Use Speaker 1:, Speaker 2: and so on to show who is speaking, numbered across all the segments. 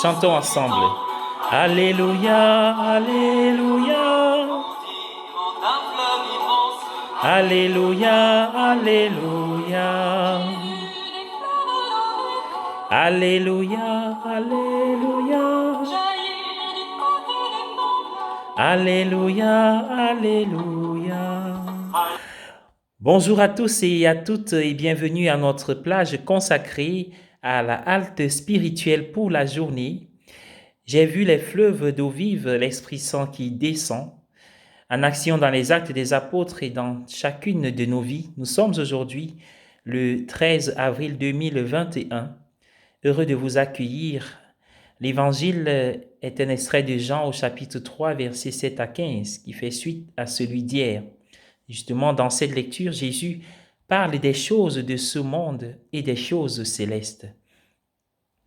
Speaker 1: Chantons ensemble. Alléluia, Alléluia. Alléluia, Alléluia. Alléluia, Alléluia. Alléluia, Alléluia. Bonjour à tous et à toutes et bienvenue à notre plage consacrée à la halte spirituelle pour la journée. J'ai vu les fleuves d'eau vive, l'Esprit Saint qui descend en action dans les actes des apôtres et dans chacune de nos vies. Nous sommes aujourd'hui le 13 avril 2021. Heureux de vous accueillir. L'évangile est un extrait de Jean au chapitre 3, versets 7 à 15, qui fait suite à celui d'hier. Justement, dans cette lecture, Jésus parle des choses de ce monde et des choses célestes.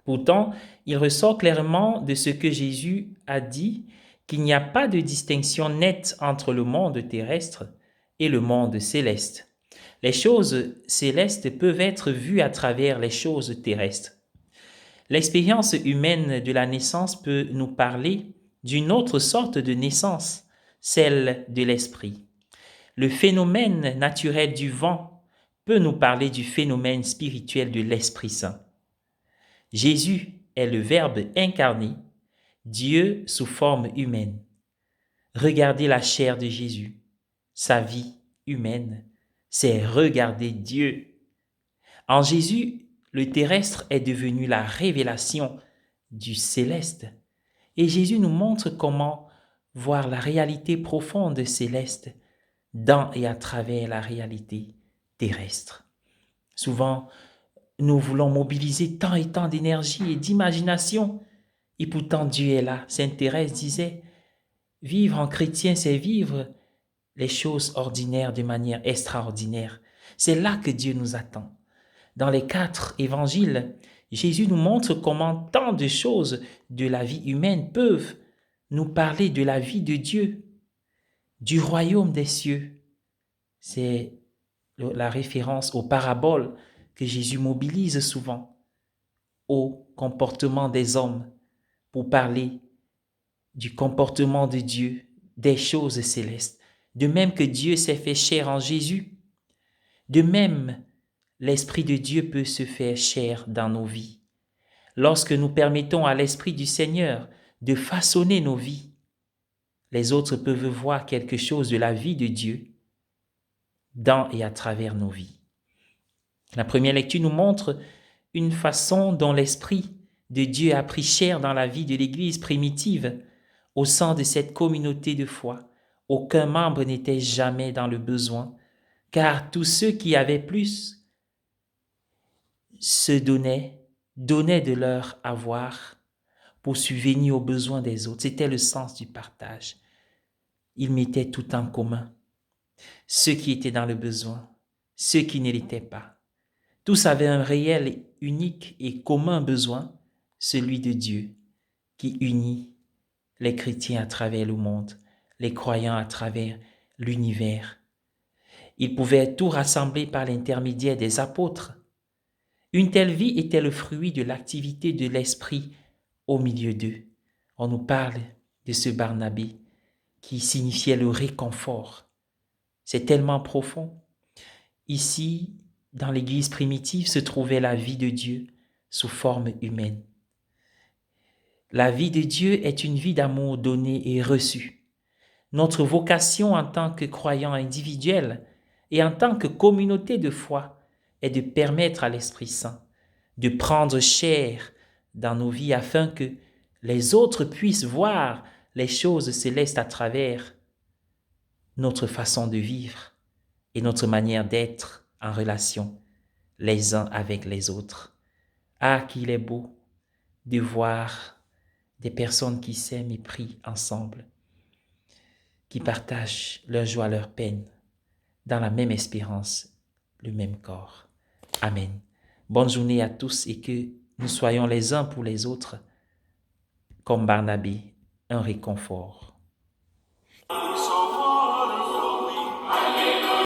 Speaker 1: Pourtant, il ressort clairement de ce que Jésus a dit qu'il n'y a pas de distinction nette entre le monde terrestre et le monde céleste. Les choses célestes peuvent être vues à travers les choses terrestres. L'expérience humaine de la naissance peut nous parler d'une autre sorte de naissance, celle de l'esprit. Le phénomène naturel du vent peut nous parler du phénomène spirituel de l'Esprit Saint. Jésus est le Verbe incarné, Dieu sous forme humaine. Regardez la chair de Jésus, sa vie humaine, c'est regarder Dieu. En Jésus, le terrestre est devenu la révélation du céleste. Et Jésus nous montre comment voir la réalité profonde céleste dans et à travers la réalité terrestre. Souvent, nous voulons mobiliser tant et tant d'énergie et d'imagination, et pourtant Dieu est là. Sainte Thérèse disait, vivre en chrétien, c'est vivre les choses ordinaires de manière extraordinaire. C'est là que Dieu nous attend. Dans les 4 évangiles, Jésus nous montre comment tant de choses de la vie humaine peuvent nous parler de la vie de Dieu, du royaume des cieux. C'est la référence aux paraboles que Jésus mobilise souvent, au comportement des hommes, pour parler du comportement de Dieu, des choses célestes. De même que Dieu s'est fait chair en Jésus, de même, l'Esprit de Dieu peut se faire chair dans nos vies. Lorsque nous permettons à l'Esprit du Seigneur de façonner nos vies, les autres peuvent voir quelque chose de la vie de Dieu dans et à travers nos vies. La première lecture nous montre une façon dont l'Esprit de Dieu a pris chair dans la vie de l'Église primitive. Au sein de cette communauté de foi, aucun membre n'était jamais dans le besoin, car tous ceux qui avaient plus se donnaient de leur avoir pour subvenir aux besoins des autres. C'était le sens du partage. Ils mettaient tout en commun. Ceux qui étaient dans le besoin, ceux qui ne l'étaient pas. Tous avaient un réel, unique et commun besoin, celui de Dieu, qui unit les chrétiens à travers le monde, les croyants à travers l'univers. Ils pouvaient tout rassembler par l'intermédiaire des apôtres. Une telle vie était le fruit de l'activité de l'Esprit au milieu d'eux. On nous parle de ce Barnabé qui signifiait le réconfort. C'est tellement profond. Ici, dans l'Église primitive, se trouvait la vie de Dieu sous forme humaine. La vie de Dieu est une vie d'amour donnée et reçue. Notre vocation en tant que croyants individuels et en tant que communauté de foi est de permettre à l'Esprit Saint de prendre chair dans nos vies afin que les autres puissent voir les choses célestes à travers notre façon de vivre et notre manière d'être en relation les uns avec les autres. Ah, qu'il est beau de voir des personnes qui s'aiment et prient ensemble, qui partagent leur joie, leur peine, dans la même espérance, le même corps. Amen. Bonne journée à tous et que nous soyons les uns pour les autres, comme Barnabé, un réconfort.